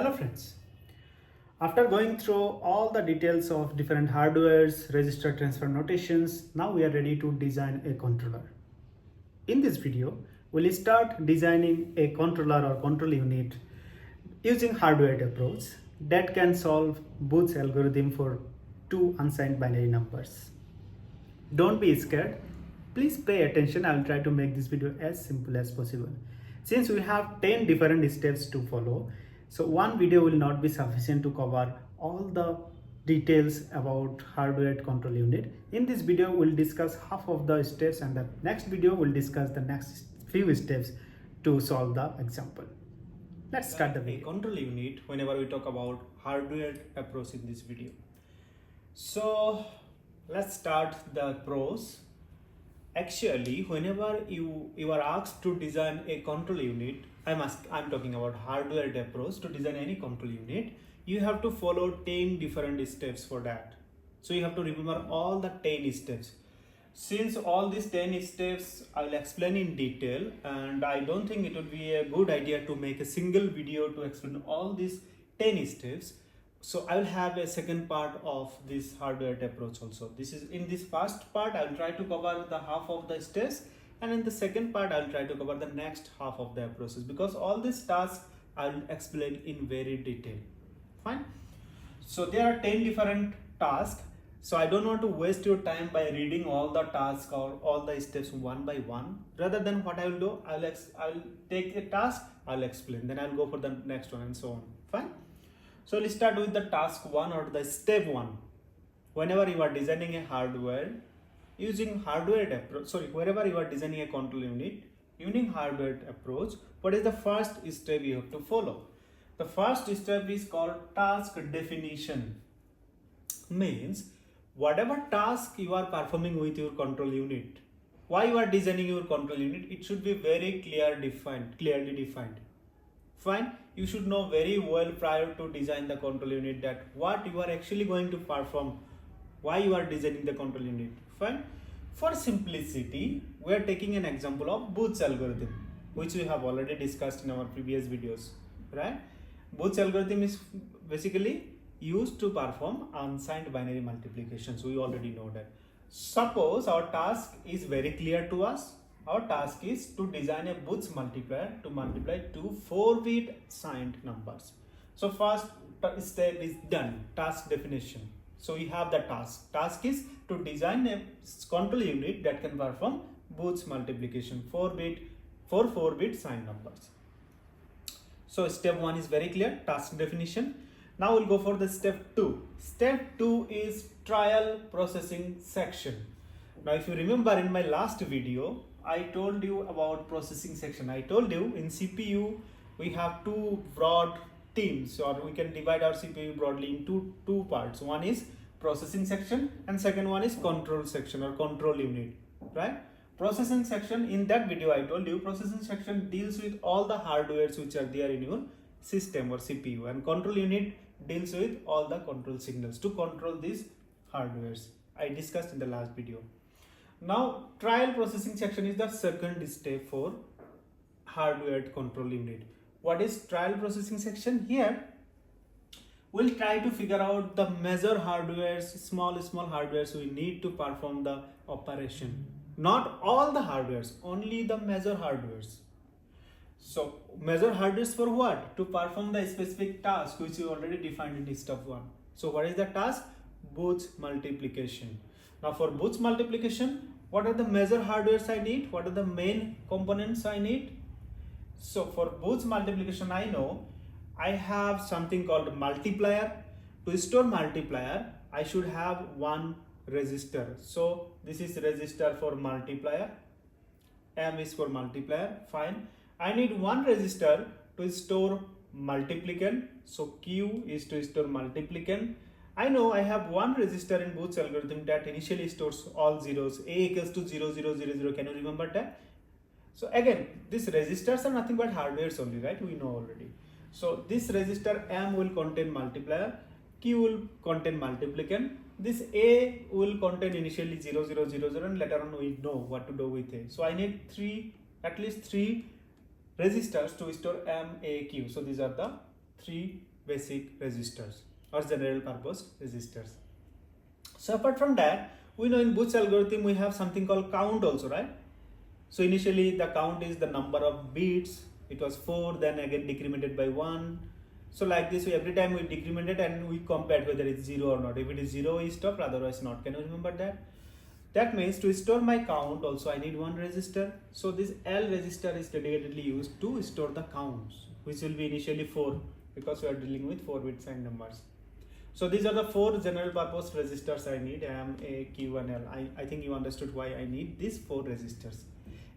Hello friends. After going through all the details of different hardwares, register transfer notations, now we are ready to design a controller. In this video, we'll start designing a controller or control unit using hardwired approach that can solve Booth's algorithm for two unsigned binary numbers. Don't be scared. Please pay attention. I will try to make this video as simple as possible. Since we have 10 different steps to follow, so one video will not be sufficient to cover all the details about hardware control unit. In this video, we'll discuss half of the steps, and the next video will discuss the next few steps to solve the example. Let's start the video. Control unit whenever we talk about hardware approach in this video. So let's start the pros. Actually, whenever you are asked to design a control unit, I'm talking about hardware approach to design any control unit, you have to follow 10 different steps for that. So you have to remember all the 10 steps. Since all these 10 steps I will explain in detail, and I don't think it would be a good idea to make a single video to explain all these 10 steps. So I will have a second part of this hardware approach also. This is in this first part I will try to cover the half of the steps, and in the second part I will try to cover the next half of the process, because all these tasks I will explain in very detail. Fine. So there are 10 different tasks. So I don't want to waste your time by reading all the tasks or all the steps one by one. Rather than what I will do, I will take a task, I will explain, then I will go for the next one and so on. Fine. So let's start with the task 1 or the step 1. Whenever you are designing a hardware using hardware approach, wherever you are designing a control unit using hardware approach, what is the first step you have to follow? The first step is called task definition. Means whatever task you are performing with your control unit, why you are designing your control unit, it should be very clearly defined. Fine. You should know very well prior to design the control unit that what you are actually going to perform, why you are designing the control unit. Fine. For simplicity, we are taking an example of Booth's algorithm, which we have already discussed in our previous videos, right? Booth's algorithm is basically used to perform unsigned binary multiplications. We already know that. Suppose our task is very clear to us. Our task is to design a Booth's multiplier to multiply two 4-bit signed numbers. So first step is done, task definition. So we have the task. Task is to design a control unit that can perform Booth's multiplication, 4-bit signed numbers. So step 1 is very clear, task definition. Now we'll go for the step 2. Step 2 is trial processing section. Now if you remember in my last video, I told you about processing section. I told you in CPU we have two broad teams, or we can divide our CPU broadly into two parts. One is processing section and second one is control section or control unit, right? Processing section, in that video I told you processing section deals with all the hardwares which are there in your system or CPU, and control unit deals with all the control signals to control these hardwares. I discussed in the last video. Now trial processing section is the second step for hardware control unit. What is trial processing section? Here we'll try to figure out the major hardwares, small hardwares we need to perform the operation. Not all the hardwares, only the major hardwares. So major hardwares for what? To perform the specific task which you already defined in step 1. So what is the task? Booth's multiplication. Now for Booth's multiplication, what are the major hardwares I need? What are the main components I need? So for Booth's multiplication, I know I have something called multiplier. To store multiplier, I should have one resistor. So this is resistor for multiplier. M is for multiplier. Fine. I need one resistor to store multiplicand. So Q is to store multiplicand. I know I have one resistor in Booth's algorithm that initially stores all zeros. A equals to 0, 0, 0, 0. Can you remember that? So again, these resistors are nothing but hardwares only, right? We know already. So this resistor M will contain multiplier, Q will contain multiplicand. This A will contain initially 0, 0, 0, 0, and later on we know what to do with A. So I need at least three resistors to store MAQ. So these are the three basic registers or general purpose registers. So apart from that, we know in Booth's algorithm we have something called count also, right? So initially the count is the number of bits. It was 4, then again decremented by 1. So like this, every time we decremented and we compared whether it's 0 or not. If it is 0, we stopped, otherwise not. Can you remember that? That means to store my count also I need one register. So this L register is dedicatedly used to store the counts, which will be initially 4 because we are dealing with 4-bit signed numbers. So these are the 4 general purpose registers I need, M, A, Q and L. I think you understood why I need these 4 registers.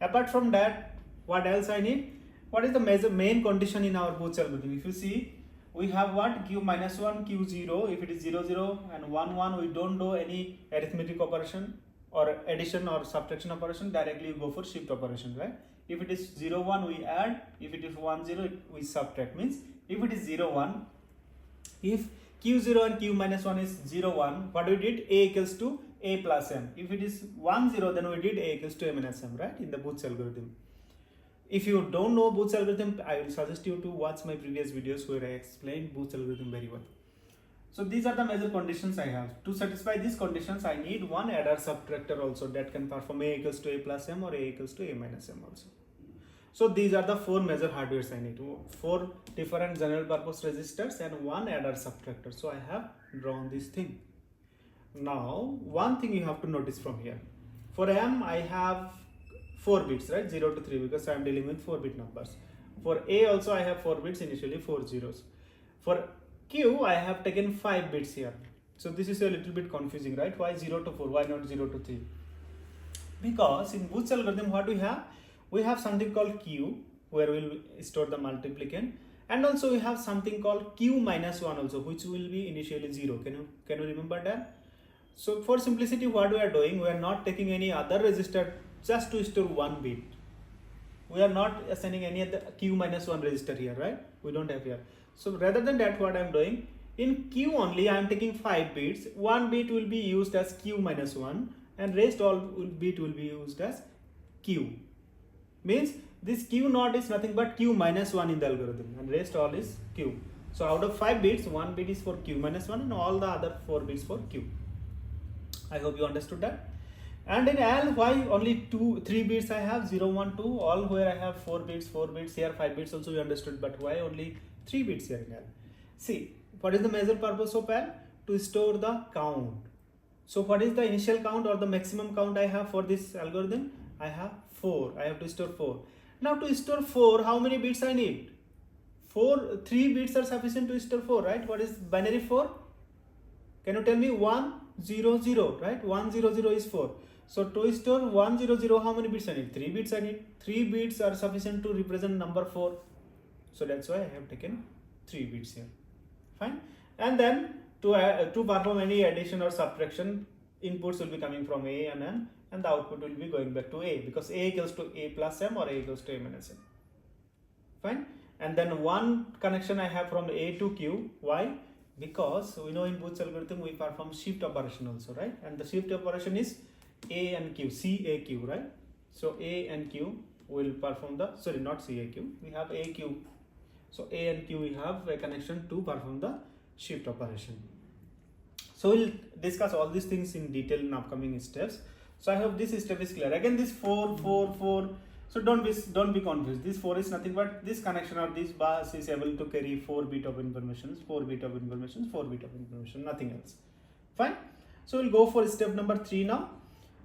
Apart from that, what else I need? What is the main condition in our Booth's algorithm? If you see, we have what? Q minus 1, Q 0. If it is 0, 0 and 1, 1, we don't do any arithmetic operation or addition or subtraction operation. Directly we go for shift operation, right? If it is 0, 1, we add. If it is 1, 0, we subtract. Means if it is 0, 1, if Q0 and Q minus 1 is 0, 1, what we did? A equals to A plus M. If it is 1, 0, then we did A equals to M minus M, right? In the Booth's algorithm. If you don't know Booth's algorithm, I will suggest you to watch my previous videos where I explain Booth's algorithm very well. So these are the major conditions I have. To satisfy these conditions, I need one adder subtractor also that can perform A equals to A plus M or A equals to A minus M also. So these are the 4 major hardwares I need. 4 different general purpose registers and one adder subtractor. So I have drawn this thing. Now one thing you have to notice from here. For M I have 4 bits, right? 0 to 3 because I am dealing with 4-bit numbers. For A also I have 4 bits, initially 4 zeros. For Q I have taken 5 bits here. So this is a little bit confusing, right? Why 0 to 4? Why not 0 to 3? Because in Booth's algorithm what we have? We have something called Q where we will store the multiplicand, and also we have something called Q minus 1 also, which will be initially 0. Can you remember that? So for simplicity, what we are doing, we are not taking any other register just to store 1 bit. We are not assigning any other Q minus 1 register here, right? We don't have here. So rather than that, what I am doing, in Q only I am taking 5 bits. 1 bit will be used as Q minus 1 and rest all bit will be used as Q. Means this Q naught is nothing but Q minus 1 in the algorithm and rest all is Q. So out of 5 bits, 1 bit is for Q minus 1 and all the other 4 bits for Q. I hope you understood that. And in L, why only 3 bits I have? 0, 1, 2, all where I have 4 bits here, 5 bits also you understood, but why only 3 bits here in L? See, what is the major purpose of L? To store the count. So what is the initial count or the maximum count I have for this algorithm? I have 4. I have to store 4. Now to store 4, how many bits I need? 3 bits are sufficient to store 4, right? What is binary 4? Can you tell me? 1, 0, 0, right? 1, 0, 0 is 4. So to store 1, 0, 0, how many bits I need? 3 bits I need. 3 bits are sufficient to represent number 4. So that's why I have taken 3 bits here. Fine. And then to perform any addition or subtraction, inputs will be coming from A and M, and the output will be going back to A because A equals to A plus M or A equals to A minus M. Fine. And then one connection I have from A to Q. Why? Because we know in Booth's algorithm we perform shift operation also, right? And the shift operation is A and Q, C, A, Q, right? So A and Q will perform the, sorry, not C, A, Q. We have A, Q. So A and Q we have a connection to perform the shift operation. So we'll discuss all these things in detail in upcoming steps. So I hope this step is clear. Again, this 4, 4, 4. So don't be confused. This 4 is nothing but this connection or this bus is able to carry 4 bit of information, 4 bit of information, 4 bit of information, nothing else. Fine. So we'll go for step number 3 now.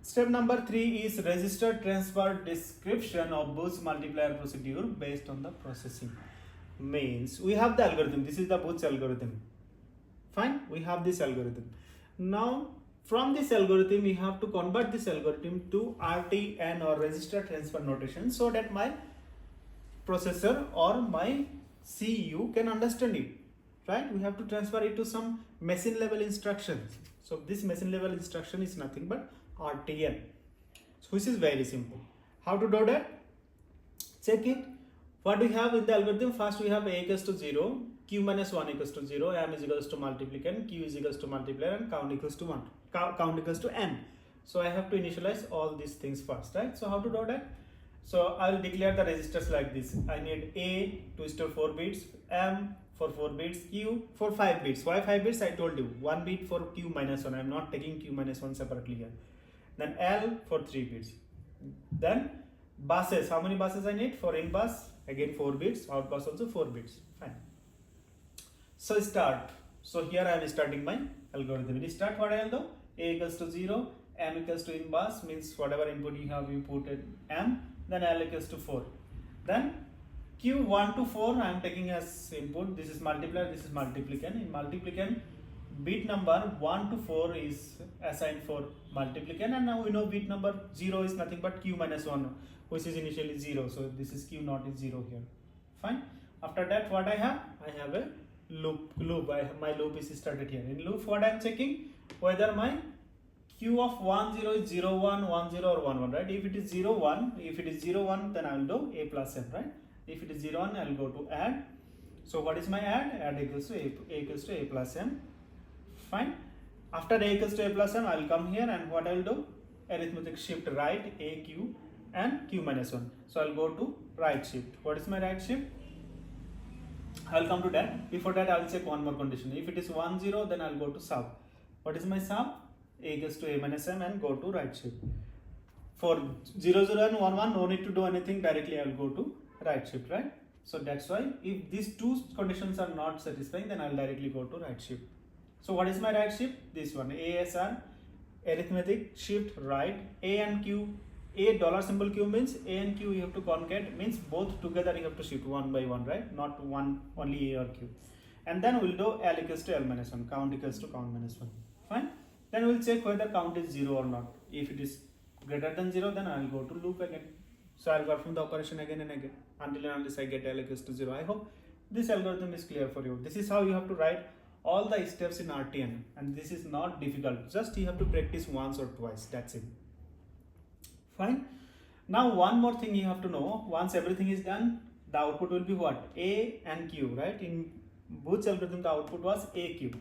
Step number 3 is register transfer description of Booth's multiplier procedure based on the processing. Means we have the algorithm. This is the Booth's algorithm. Fine. We have this algorithm. Now from this algorithm, we have to convert this algorithm to RTN or register transfer notation so that my processor or my CU can understand it, right? We have to transfer it to some machine level instructions. So this machine level instruction is nothing but RTN, which is very simple. How to do that? Check it. What we have in the algorithm, first we have A equals to 0, Q minus 1 equals to 0, M is equals to multiplicand, Q is equals to multiplier, and count equals to 1. Count equals to N. So I have to initialize all these things first, right? So how to do that? So I will declare the registers like this. I need A to store 4 bits, M for 4 bits, Q for 5 bits. Why 5 bits? I told you 1 bit for Q minus 1. I am not taking Q minus 1 separately here. Then L for 3 bits. Then buses, how many buses I need? For in bus, again 4 bits, out bus also 4 bits. Fine. So start. So here I am starting my algorithm. In start, what I will do? A equals to 0, M equals to in bus, means whatever input you have, you put it M, then L equals to 4. Then Q1 to 4 I am taking as input. This is multiplier, this is multiplicand. In multiplicand, bit number 1 to 4 is assigned for multiplicand, and now we know bit number 0 is nothing but Q minus 1, which is initially 0. So this is Q naught is 0 here. Fine. After that, what I have? I have a loop. My loop is started here. In loop, what I am checking? Whether my Q of 1 0 is 0 1 1 0 or 1 1, right? If it is 0 1, if it is 0 1, then I will do A plus M, right? If it is 0 1, I will go to add. So what is my add? Add equals to A equals to A plus M. Fine. After A equals to A plus M, I will come here, and what I will do? Arithmetic shift right, A Q and Q minus 1. So I will go to right shift. What is my right shift? I will come to that. Before that, I will check one more condition. If it is 1 0, then I will go to sub. What is my sub? A equals to A minus M, and go to right shift. For 0 0 and 1 1, no need to do anything. Directly I will go to right shift, right? So that's why if these two conditions are not satisfying, then I will directly go to right shift. So what is my right shift? This one, ASR, arithmetic shift right, A and Q. A dollar symbol Q means A and Q you have to concat, means both together you have to shift one by one, right? Not one only A or Q. And then we'll do L equals to L minus 1, count equals to count minus 1. Fine. Then we'll check whether count is 0 or not. If it is greater than 0, then I'll go to loop again. So I'll perform the operation again and again until and unless I get L equals to 0. I hope this algorithm is clear for you. This is how you have to write all the steps in RTN, and this is not difficult. Just you have to practice once or twice. That's it. Fine. Now one more thing you have to know. Once everything is done, the output will be what? A and Q, right? In Booth's algorithm, the output was AQ.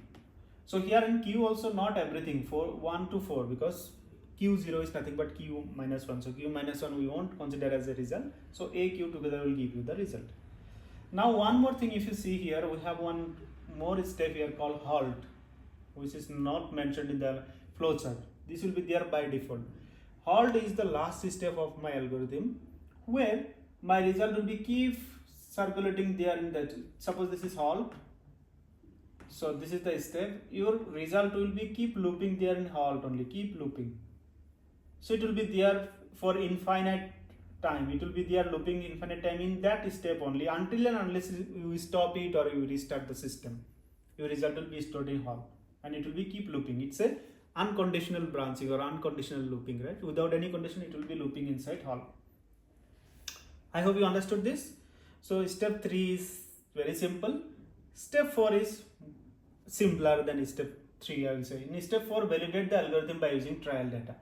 So here in Q also not everything, 1 to 4, because Q0 is nothing but Q minus 1. So Q minus 1 we won't consider as a result. So AQ together will give you the result. Now one more thing, if you see here, we have one more step here called halt, which is not mentioned in the flowchart. This will be there by default. Halt is the last step of my algorithm, where my result will be keep circulating there in that. Suppose this is halt. So this is the step. Your result will be keep looping there in halt only, keep looping. So it will be there for infinite time. It will be there looping infinite time in that step only, until and unless you stop it or you restart the system. Your result will be stored in halt, and it will be keep looping. It's a unconditional branching or unconditional looping, right? Without any condition, it will be looping inside halt. I hope you understood this. So step 3 is very simple. Step 4 is simpler than step 3, I will say. In step 4, validate the algorithm by using trial data.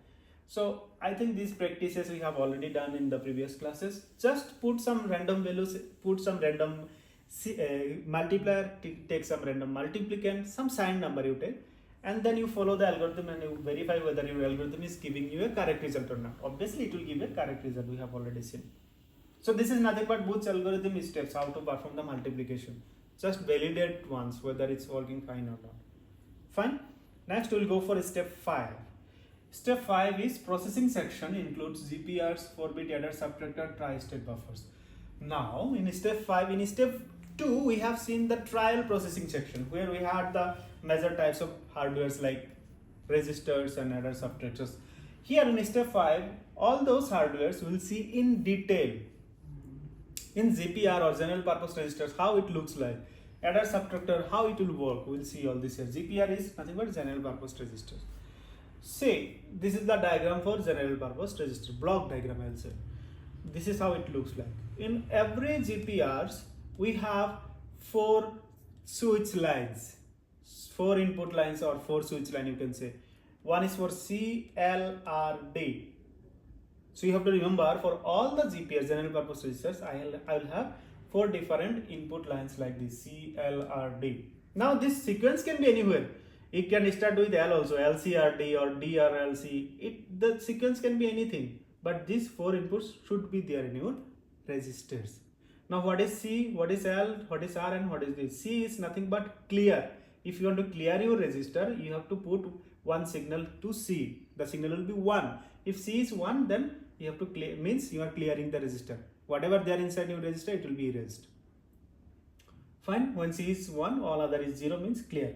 So I think these practices we have already done in the previous classes. Just put some random values, put some random multiplier, take some random multiplicand, some signed number you take, and then you follow the algorithm and you verify whether your algorithm is giving you a correct result or not. Obviously it will give a correct result, we have already seen. So this is nothing but Booth's algorithm steps, how to perform the multiplication. Just validate once whether it's working fine or not. Fine. Next we will go for step 5. Step 5 is processing section, includes GPRs, 4-bit adder, subtractor, tri-state buffers. Now in step 5, in step 2 we have seen the trial processing section, where we had the major types of hardwares like resistors and adder, subtractors. Here in step 5, all those hardwares we'll see in detail. In GPR or general purpose registers, how it looks like. Adder, subtractor, how it will work. We'll see all this here. GPR is nothing but general purpose registers. Say, this is the diagram for general purpose register, block diagram I will say. This is how it looks like. In every GPRs, we have 4 switch lines, 4 input lines or 4 switch line you can say. One is for C, L, R, D. So you have to remember, for all the GPRs, general purpose registers, I will have 4 different input lines like this, C, L, R, D. Now this sequence can be anywhere. It can start with L also, LCRD or DRLC. The sequence can be anything, but these 4 inputs should be there in your registers. Now what is C, what is L, what is R, and what is this? C is nothing but clear. If you want to clear your resistor, you have to put one signal to C. The signal will be 1. If C is 1, then you have to clear, means you are clearing the resistor. Whatever there inside your resistor, it will be erased. Fine. When C is 1, all other is 0, means clear.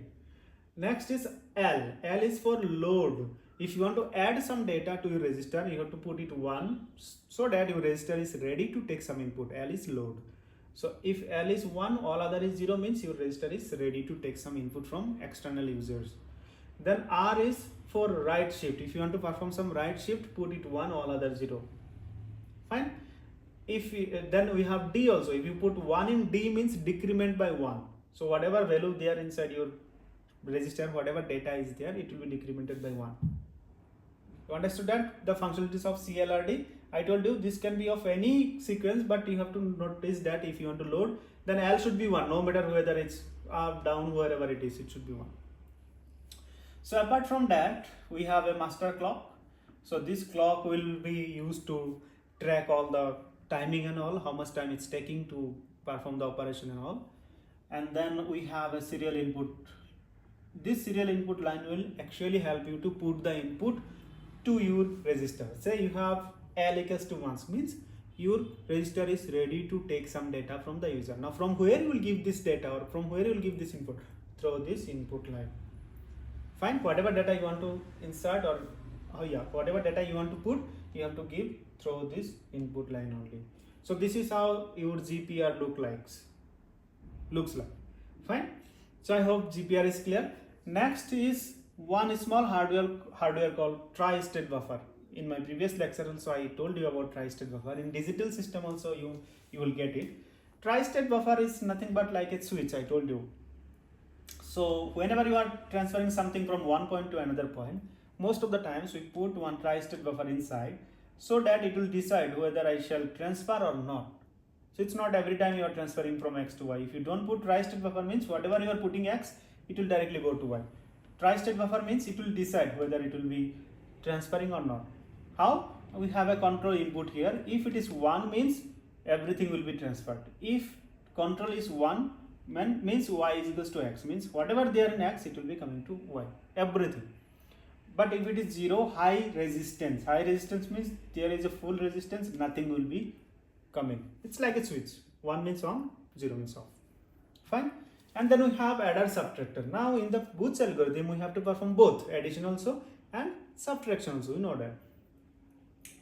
Next is L. L is for load. If you want to add some data to your resistor, you have to put it 1 so that your resistor is ready to take some input. L is load. So if L is 1, all other is 0, means your resistor is ready to take some input from external users. Then R is for write shift. If you want to perform some write shift, put it 1, all other 0. Fine. Then we have D also. If you put 1 in D, means decrement by 1. So whatever value there inside your resistor, whatever data is there, it will be decremented by 1. You understood that? The functionalities of CLRD. I told you this can be of any sequence, but you have to notice that if you want to load, then L should be 1, no matter whether it's up, down, wherever it is, it should be 1. So apart from that, we have a master clock. So this clock will be used to track all the timing and all, how much time it's taking to perform the operation and all. And then we have a serial input. This serial input line will actually help you to put the input to your resistor. Say you have L equals to 1, means your resistor is ready to take some data from the user. Now from where you will give this data, or from where you will give this input? Through this input line. Fine. Whatever data you want to insert, or whatever data you want to put, you have to give through this input line only. So this is how your GPR looks like. Fine. So I hope GPR is clear. Next is one small hardware called tri-state buffer. In my previous lecture also I told you about tri-state buffer. In digital system also you will get it. Tri-state buffer is nothing but like a switch, I told you. So whenever you are transferring something from one point to another point, most of the times we put one tri-state buffer inside so that it will decide whether I shall transfer or not. So it's not every time you are transferring from X to Y. If you don't put tri-state buffer, means whatever you are putting X, it will directly go to Y. Tri-state buffer means it will decide whether it will be transferring or not. How? We have a control input here. If it is 1, means everything will be transferred. If control is 1, means Y is equals to X, means whatever there in X, it will be coming to Y, everything. But if it is 0, high resistance means there is a full resistance, nothing will be coming. It's like a switch. 1 means on, 0 means off. Fine. And then we have adder subtractor. Now in the Booth's algorithm, we have to perform both addition also and subtraction also. We know that.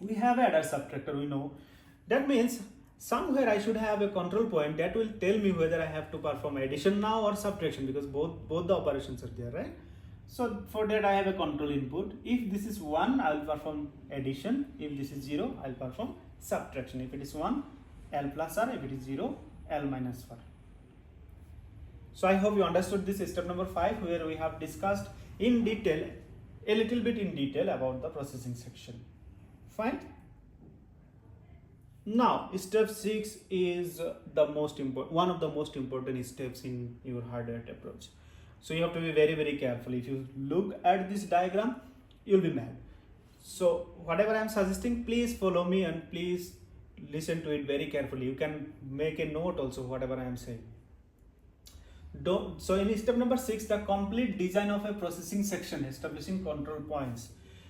We have adder subtractor, we know. That means somewhere I should have a control point that will tell me whether I have to perform addition now or subtraction, because both the operations are there, right? So for that I have a control input. If this is 1, I will perform addition. If this is 0, I will perform subtraction. If it is 1, L plus R. If it is 0, L minus R. So I hope you understood this step number 5, where we have discussed in detail, a little bit in detail about the processing section. Fine. Now step 6 is one of the most important steps in your hardwired approach. So you have to be very, very careful. If you look at this diagram, you'll be mad. So whatever I am suggesting, please follow me and please listen to it very carefully. You can make a note also whatever I am saying. So in step number 6, the complete design of a processing section, establishing control points.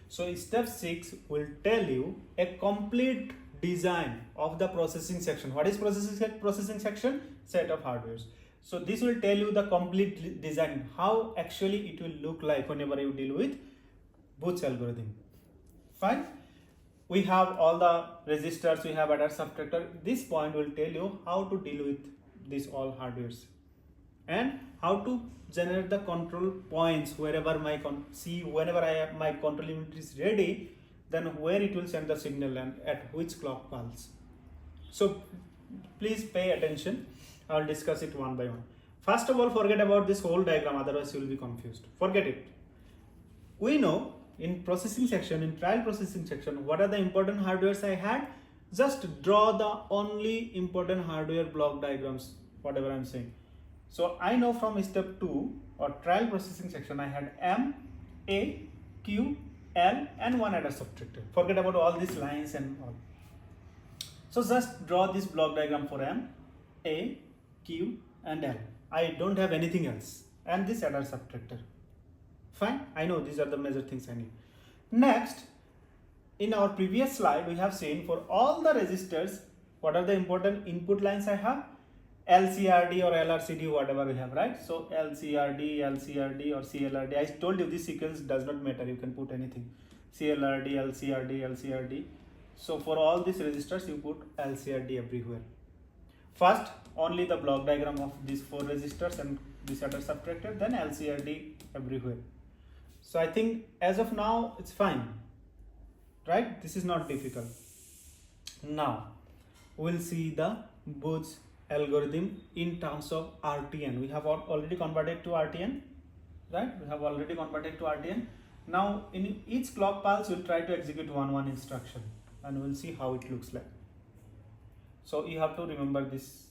So step 6 will tell you a complete design of the processing section. What is processing section? Set of hardwares. So this will tell you the complete design, how actually it will look like whenever you deal with Booth's algorithm. Fine. We have all the resistors, we have adder subtractor. This point will tell you how to deal with these all hardwares and how to generate the control points wherever my my control unit is ready, then where it will send the signal and at which clock pulse. So please pay attention. I will discuss it one by one. First of all, forget about this whole diagram, otherwise you will be confused. Forget it. We know in processing section, in trial processing section, what are the important hardwares I had? Just draw the only important hardware block diagrams, whatever I am saying. So I know from step 2 or trial processing section, I had M, A, Q, L and one adder subtractor. Forget about all these lines and all. So just draw this block diagram for M. A, Q and L. I don't have anything else. And this adder subtractor. Fine, I know these are the major things I need. Next, in our previous slide, we have seen for all the resistors, what are the important input lines I have? LCRD or LRCD, whatever we have, right? So LCRD, LCRD or CLRD. I told you this sequence does not matter. You can put anything. CLRD, LCRD, LCRD. So for all these resistors, you put LCRD everywhere. First, only the block diagram of these 4 resistors and this adder subtracted, then LCRD everywhere. So I think as of now, it's fine, right? This is not difficult. Now, we'll see the Booth's algorithm in terms of RTN. We have already converted to RTN, right? We have already converted to RTN. Now, in each clock pulse, we'll try to execute one instruction and we'll see how it looks like. So you have to remember this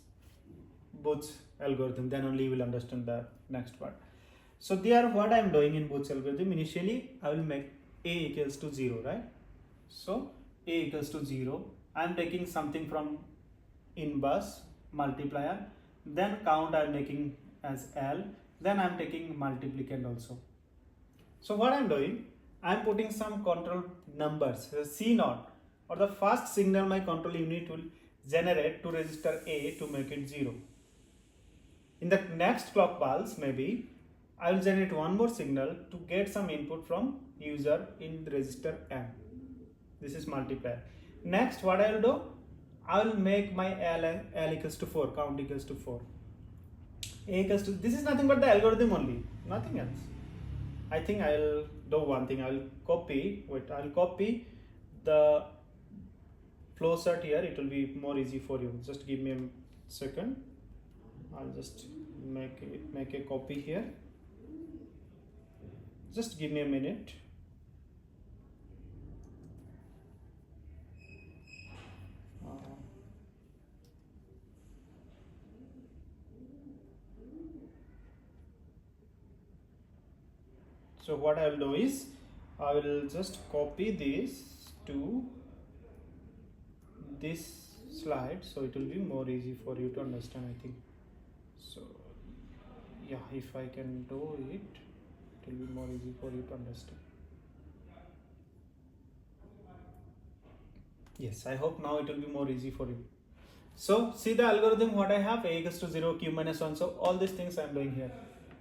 Booth's algorithm, then only you will understand the next part. So there, what I am doing in Booth's algorithm, initially I will make A equals to 0, right? So A equals to 0. I am taking something from in bus multiplier, then count I am making as L, then I am taking multiplicand also. So what I am doing, I am putting some control numbers, C0 or the first signal my control unit will generate to register A to make it 0. In the next clock pulse, maybe I will generate one more signal to get some input from user in the register M. This is multiplier. Next, what I will do, I will make my L equals to 4, count equals to 4. A equals to, this is nothing but the algorithm only, nothing else. I think I will do one thing, I will copy the flow chart here, it will be more easy for you. Just give me a second. I'll just make a copy here. Just give me a minute. So what I will do is, I will just copy this to this slide, so it will be more easy for you to understand, I think. So yeah, if I can do it, it will be more easy for you to understand. Yes, I hope now it will be more easy for you. So see the algorithm what I have, A equals to 0, Q minus 1, so all these things I am doing here.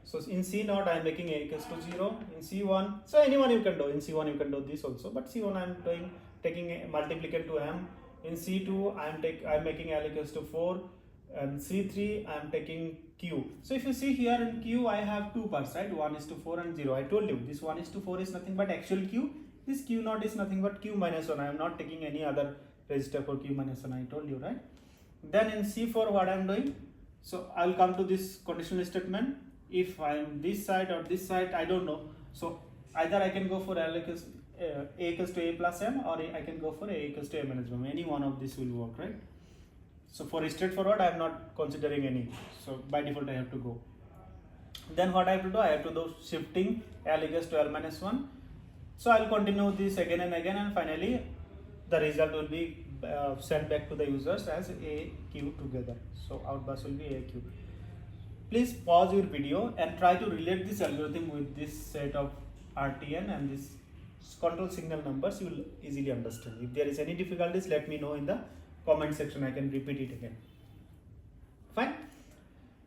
So in C0 I am making A equals to 0, in C1, so anyone you can do, in C1 you can do this also, but C1 I am taking a multiplicand to M, in C2 I am making L equals to 4, and C3 I am taking Q. So if you see here in Q I have 2 parts, right, 1:4 and 0. I told you this 1:4 is nothing but actual Q, this Q0 is nothing but Q minus 1. I am not taking any other register for Q minus 1, I told you, right. Then in C4 what I am doing, so I will come to this conditional statement. If I am this side or this side, I don't know. So either I can go for A equals to A plus M, or I can go for A equals to A minus M. Any one of this will work, right? So for straightforward, I am not considering any. So by default, I have to go. Then what I have to do? I have to do shifting L equals to L minus 1. So I will continue this again and again, and finally the result will be sent back to the users as A Q together. So outbus will be A Q. Please pause your video and try to relate this algorithm with this set of RTN and this control signal numbers. You will easily understand. If there is any difficulties, let me know in the comment section. I can repeat it again. Fine.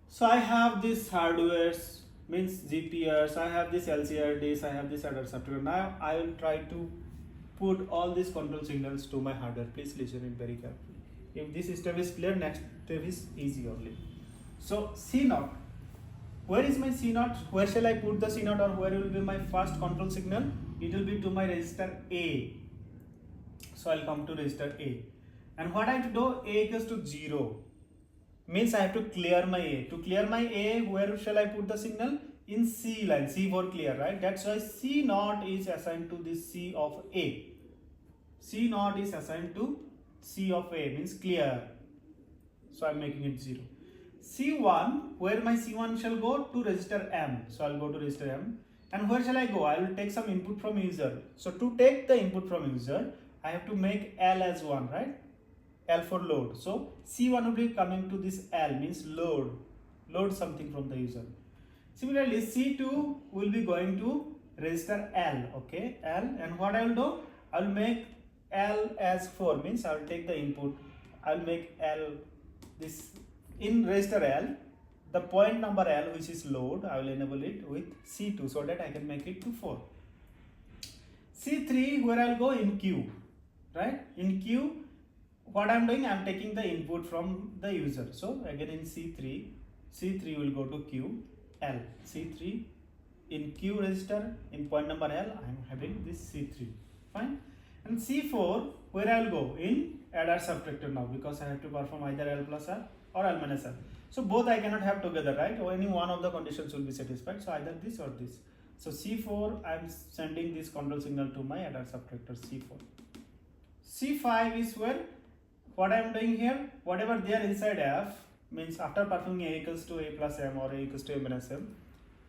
So I have this hardwares, means GPRs, I have this LCRDs, I have this adder subtractor. Now I will try to put all these control signals to my hardware. Please listen it very carefully. If this step is clear, next step is easy only. So C0, where is my C0? Where shall I put the C0, or where will be my first control signal? It will be to my register A. So I'll come to register A. And what I have to do, A equals to 0. Means I have to clear my A. To clear my A, where shall I put the signal? In C line, C for clear, right? That's why C0 is assigned to this C of A. C0 is assigned to C of A, means clear. So I'm making it 0. C1, where my C1 shall go? To register M. So I'll go to register M. And where shall I go? I will take some input from user. So to take the input from user, I have to make L as 1, right? L for load. So C1 will be coming to this L, means load something from the user. Similarly, C2 will be going to register L, okay, L, and what I will do, I will make L as 4, means I will take the input, I will make L this in register L, the point number L, which is load, I will enable it with C2 so that I can make it to 4. C3, where I will go in Q, right? In Q, what I am doing, I am taking the input from the user. So again in C3 will go to Q, L, C3 in Q register, in point number L, I am having this C3, fine. And C4, where I will go in adder subtractor now, because I have to perform either L plus R or L minus R. So both I cannot have together, right? Or any one of the conditions will be satisfied. So either this or this. So C4, I am sending this control signal to my adder subtractor C4. C5 is where what I am doing here, whatever there inside F, means after performing A equals to A plus M or A equals to A minus M,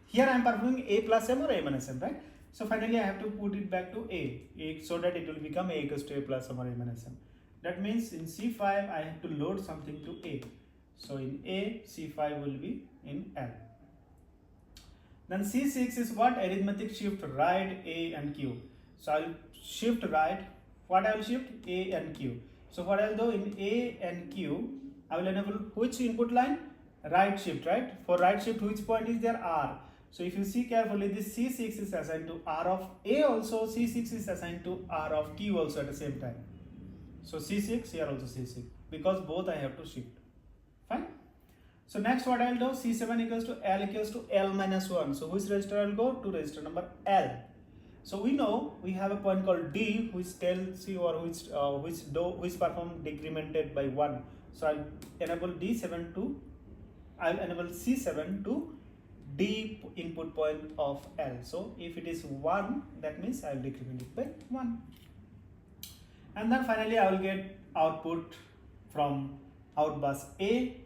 here I am performing A plus M or A minus M, right? So finally I have to put it back to A so that it will become A equals to A plus M or A minus M. That means in C5 I have to load something to A. So in A, C5 will be in L. Then C6 is what? Arithmetic shift right A and Q. So I will shift right. What I will shift? A and Q. So what I will do in A and Q, I will enable which input line? Right shift, right? For right shift, which point is there? R. So if you see carefully, this C6 is assigned to R of A also, C6 is assigned to R of Q also at the same time. So C6, here also C6, because both I have to shift. Fine. So next what I will do, C7 equals to L minus 1. So which register I will go? To register number L. So we know we have a point called D which tells you or which perform decremented by 1. So I'll enable D7 to, I'll enable C7 to D input point of L. So if it is 1, that means I'll decrement it by 1. And then finally I will get output from out bus A.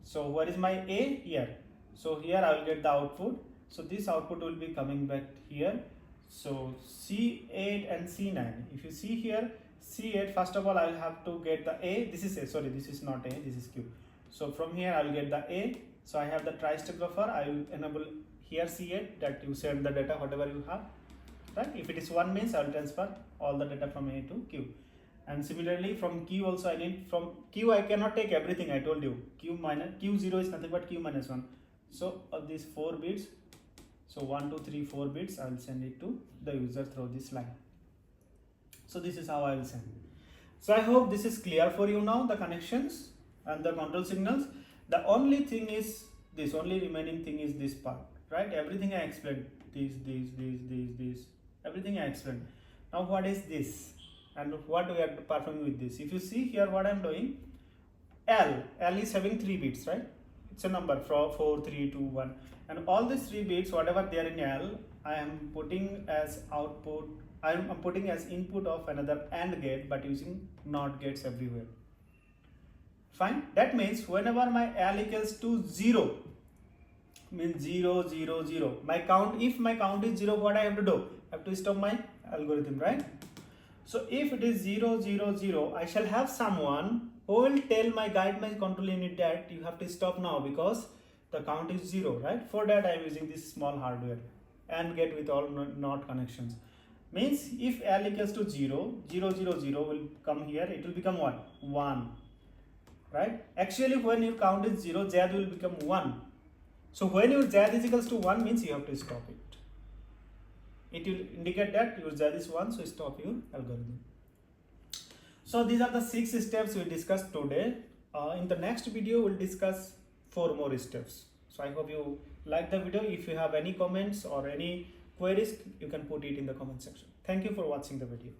So where is my A? Here. So here I will get the output. So this output will be coming back here. So C8 and C9. If you see here, C8, first of all I will have to get the A. This is A, sorry, this is not A, this is Q. So from here I will get the A. So I have the tri-step buffer. I will enable here C8 that you send the data whatever you have. Right? If it is 1 means I will transfer all the data from A to Q. And similarly from Q also I need, from Q I cannot take everything, I told you. Q0 is nothing but Q minus 1. So of these 4 bits, so 1, 2, 3, 4 bits, I will send it to the user through this line. So this is how I will send. So I hope this is clear for you now, the connections and the control signals. The only thing is this, only remaining thing is this part, right? Everything I explained, this, everything I explained. Now what is this and what we are performing with this? If you see here what I am doing, L is having 3 bits, right? It's a number from 4, 3, 2, 1, and all these 3 bits, whatever they are in L, I am putting as output, I am putting as input of another AND gate, but using NOT gates everywhere. Fine. That means whenever my L equals to 0, means 0, 0, 0, my count, if my count is 0, what I have to do? I have to stop my algorithm, right? So if it is 0, 0, 0, I shall have someone who will tell my guide my control unit that you have to stop now because the count is 0, right? For that I am using this small hardware and get with all NOT connections. Means if L equals to 0, 0, 0, 0 will come here, it will become what? 1, right? Actually when your count is 0, Z will become 1. So when your Z is equals to 1 means you have to stop it. It will indicate that your Z is 1, so stop your algorithm. So these are the 6 steps we discussed today. In the next video, we'll discuss 4 more steps. So I hope you like the video. If you have any comments or any queries, you can put it in the comment section. Thank you for watching the video.